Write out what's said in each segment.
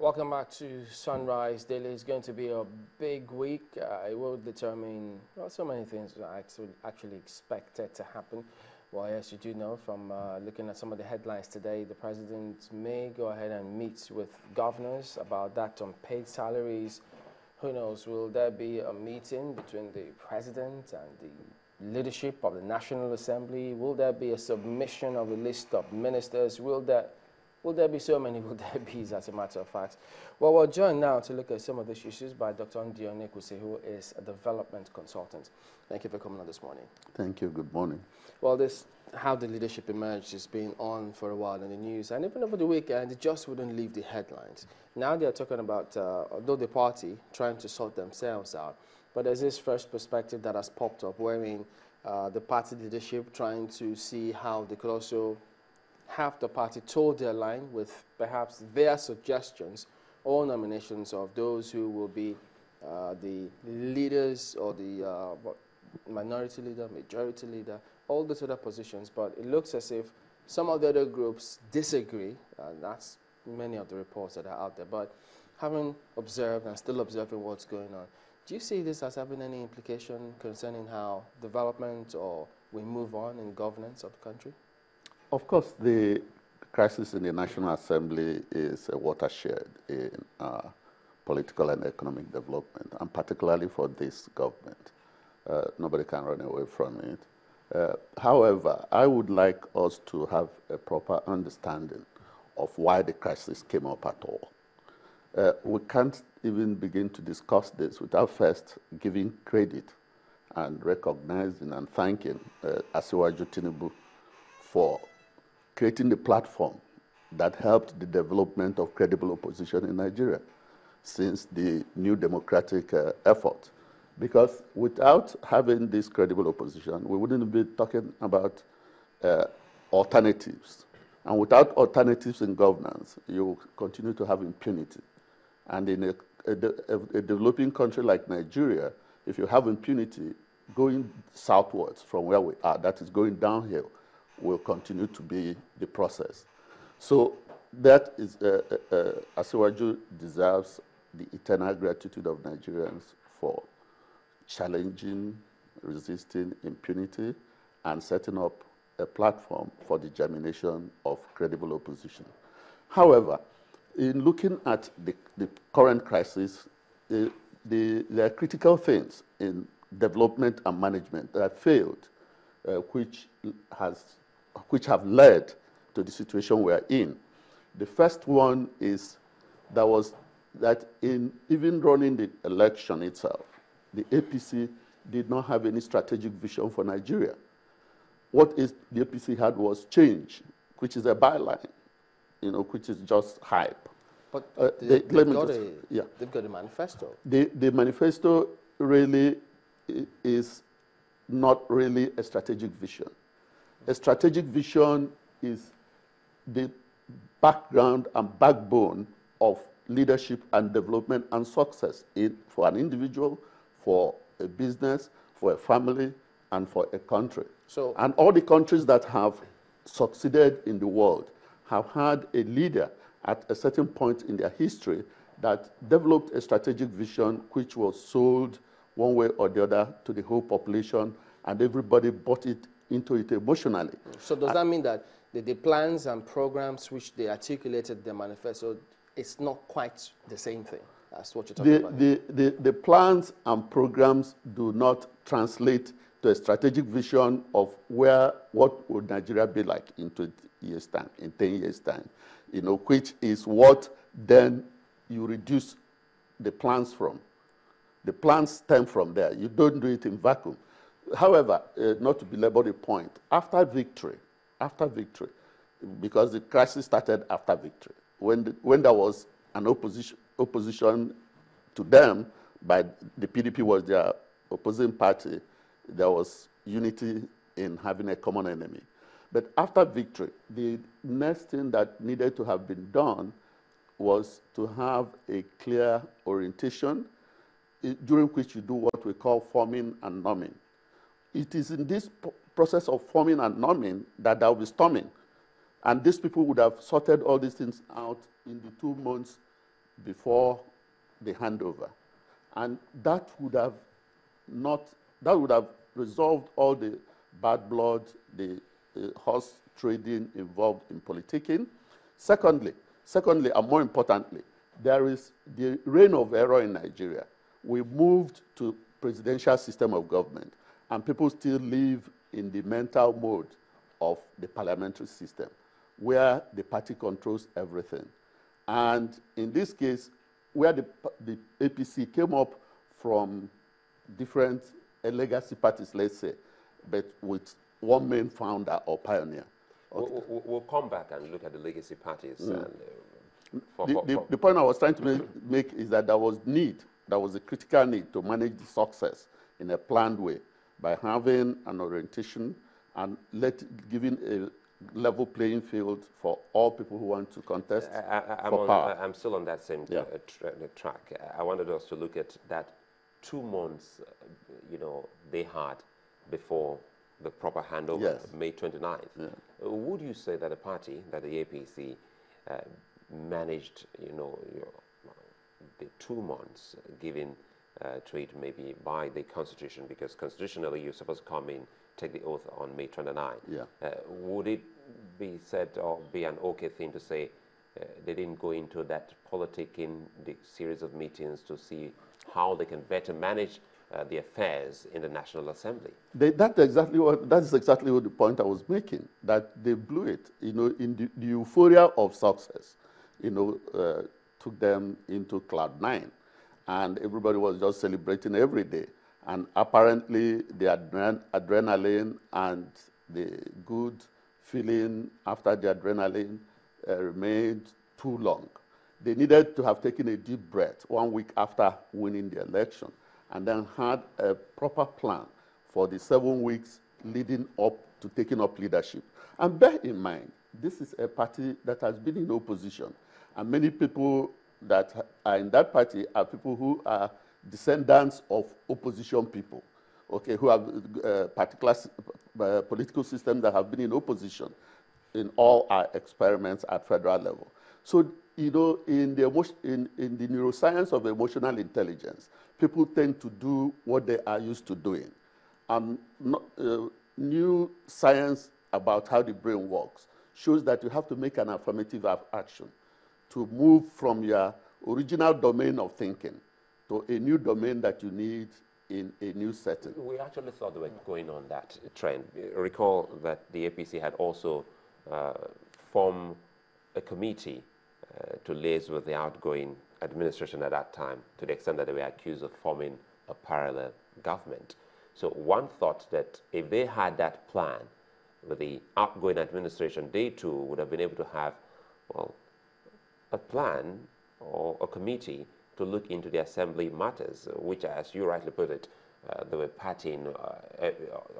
Welcome back to Sunrise Daily. It's going to be a big week. It will determine, well, so many things are actually expected to happen. Well, as you do know from looking at some of the headlines today, the president may go ahead and meet with governors about that on paid salaries. Who knows, will there be a meeting between the president and the leadership of the National Assembly? Will there be a submission of a list of ministers? Will there be so many? Will there be, as a matter of fact? Well, we're joined now to look at some of these issues by Dr. Ndione Kwuse, who is a development consultant. Thank you for coming on this morning. Thank you. Good morning. Well, this how the leadership emerged has been on for a while in the news, and even over the weekend, it just wouldn't leave the headlines. Now they're talking about, although the party trying to sort themselves out, but there's this first perspective that has popped up, wherein the party leadership trying to see how they could also have the party toe their line with perhaps their suggestions or nominations of those who will be the leaders or the minority leader, majority leader, all those other positions. But it looks as if some of the other groups disagree, and that's many of the reports that are out there. But having observed and still observing what's going on, do you see this as having any implication concerning how development or we move on in governance of the country? Of course, the crisis in the National Assembly is a watershed in political and economic development, and particularly for this government. Nobody can run away from it. However, I would like us to have a proper understanding of why the crisis came up at all. We can't even begin to discuss this without first giving credit and recognizing and thanking Asiwaju Tinubu for creating the platform that helped the development of credible opposition in Nigeria since the new democratic effort. Because without having this credible opposition, we wouldn't be talking about alternatives. And without alternatives in governance, you continue to have impunity. And in a developing country like Nigeria, if you have impunity going southwards from where we are, that is going downhill, will continue to be the process. So that is, Asiwaju deserves the eternal gratitude of Nigerians for challenging, resisting impunity, and setting up a platform for the germination of credible opposition. However, in looking at the current crisis, there are critical things in development and management that have failed, which have led to the situation we are in. The first one is that in even running the election itself, the APC did not have any strategic vision for Nigeria. What the APC had was change, which is a byline, which is just hype. But they've got a manifesto. The manifesto really is not really a strategic vision. A strategic vision is the background and backbone of leadership and development and success for an individual, for a business, for a family, and for a country. And all the countries that have succeeded in the world have had a leader at a certain point in their history that developed a strategic vision which was sold one way or the other to the whole population, and everybody bought it into it emotionally. So does that mean that the plans and programs which they articulated their manifesto, it's not quite the same thing as what you're talking about? The plans and programs do not translate to a strategic vision of what would Nigeria be like in 20 years' time, in 10 years' time, which is what then you reduce the plans from. The plans stem from there. You don't do it in vacuum. However, not to belabor the point, after victory, because the crisis started after victory, when there was an opposition to them, by the PDP was their opposing party, there was unity in having a common enemy. But after victory, the next thing that needed to have been done was to have a clear orientation during which you do what we call forming and norming. It is in this process of forming and norming that there will be storming. And these people would have sorted all these things out in the 2 months before the handover. And that would have resolved all the bad blood, the horse trading involved in politicking. Secondly, and more importantly, there is the reign of error in Nigeria. We moved to presidential system of government, and people still live in the mental mode of the parliamentary system, where the party controls everything. And in this case, where the APC came up from different legacy parties, let's say, but with one main founder or pioneer. Okay. We'll come back and look at the legacy parties. Mm. And, the point I was trying to make is that there was a critical need to manage the success in a planned way by having an orientation and giving a level playing field for all people who want to contest for power. I'm still on that same track. I wanted us to look at that 2 months, they had before the proper handover, yes. May 29th. Yeah. Would you say that the party, that the APC, managed, the 2 months given to it maybe by the Constitution, because constitutionally you're supposed to come in, take the oath on May 29th. Yeah. Would it be said or be an okay thing to say they didn't go into that politicking, the series of meetings to see how they can better manage the affairs in the National Assembly? That is exactly what the point I was making, that they blew it. In the euphoria of success, took them into cloud 9, and everybody was just celebrating every day. And apparently, the adrenaline and the good feeling after the adrenaline remained too long. They needed to have taken a deep breath 1 week after winning the election, and then had a proper plan for the 7 weeks leading up to taking up leadership. And bear in mind, this is a party that has been in opposition, and many people that are in that party are people who are descendants of opposition people, okay, who have particular political systems that have been in opposition in all our experiments at federal level. So, in the neuroscience of emotional intelligence, people tend to do what they are used to doing. And new science about how the brain works shows that you have to make an affirmative action to move from your original domain of thinking to a new domain that you need in a new setting. We actually thought they were going on that trend. Recall that the APC had also formed a committee to liaise with the outgoing administration at that time, to the extent that they were accused of forming a parallel government. So one thought that if they had that plan with the outgoing administration, they too would have been able to have, well, a plan or a committee to look into the assembly matters, which, as you rightly put it, they were partying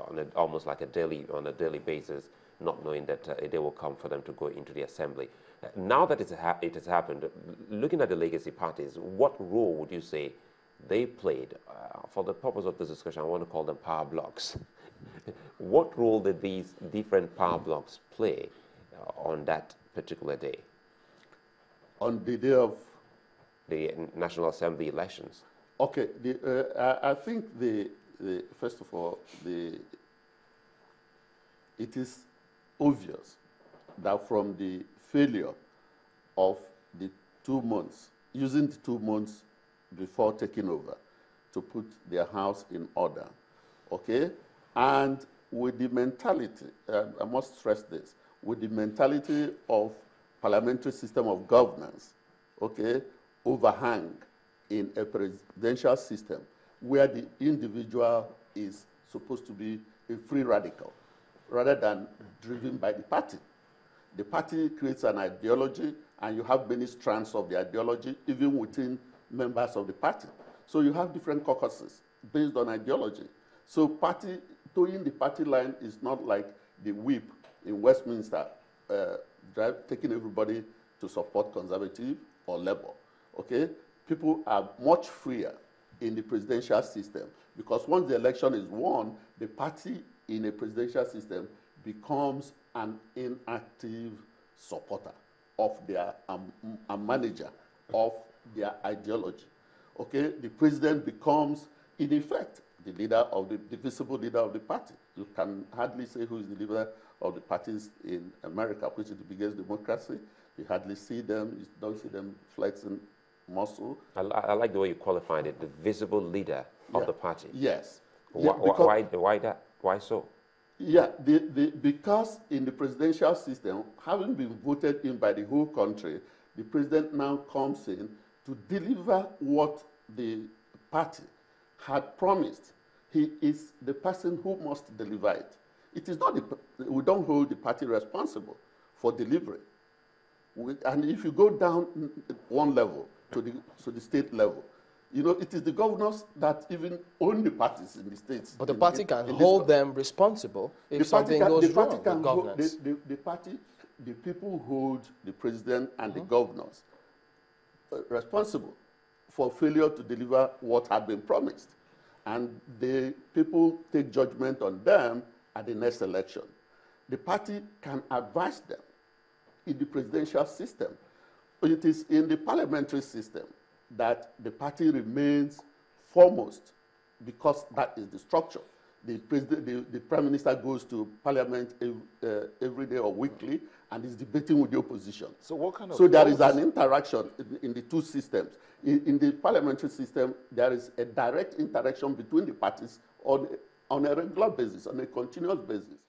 on almost like on a daily basis, not knowing that a day will come for them to go into the assembly. Now that it has happened, looking at the legacy parties, what role would you say they played? For the purpose of this discussion, I want to call them power blocks. What role did these different power blocks play on that particular day? On the day of the National Assembly elections? Okay, I think first of all, it is obvious that from the failure of the 2 months, using the 2 months before taking over to put their house in order, okay? And with the mentality, I must stress this, with the mentality of parliamentary system of governance, okay, overhang in a presidential system where the individual is supposed to be a free radical rather than driven by the party. The party creates an ideology, and you have many strands of the ideology, even within members of the party. So you have different caucuses based on ideology. So towing the party line is not like the whip in Westminster, taking everybody to support Conservative or Labour, okay? People are much freer in the presidential system because once the election is won, the party in a presidential system becomes an inactive supporter of their manager of their ideology. Okay, the president becomes, in effect, the leader of the visible leader of the party. You can hardly say who is the leader of the parties in America, which is the biggest democracy. You hardly see them. You don't see them flexing muscle. I like the way you qualified it, the visible leader of the party. Yes. Why that? Why so? Yeah, because in the presidential system, having been voted in by the whole country, the president now comes in to deliver what the party had promised. He is the person who must deliver it. It is not we don't hold the party responsible for delivery. And if you go down one level to the state level, you know, it is the governors that even own the parties in the states. But the party can hold them responsible if something goes wrong with governance. The people hold the president and the governors responsible for failure to deliver what had been promised. And the people take judgment on them at the next election. The party can advise them in the presidential system. It is in the parliamentary system that the party remains foremost because that is the structure. The prime minister goes to parliament every day or weekly and is debating with the opposition. So what kind of So there is an interaction in the two systems. In the parliamentary system, there is a direct interaction between the parties on a regular basis, on a continuous basis.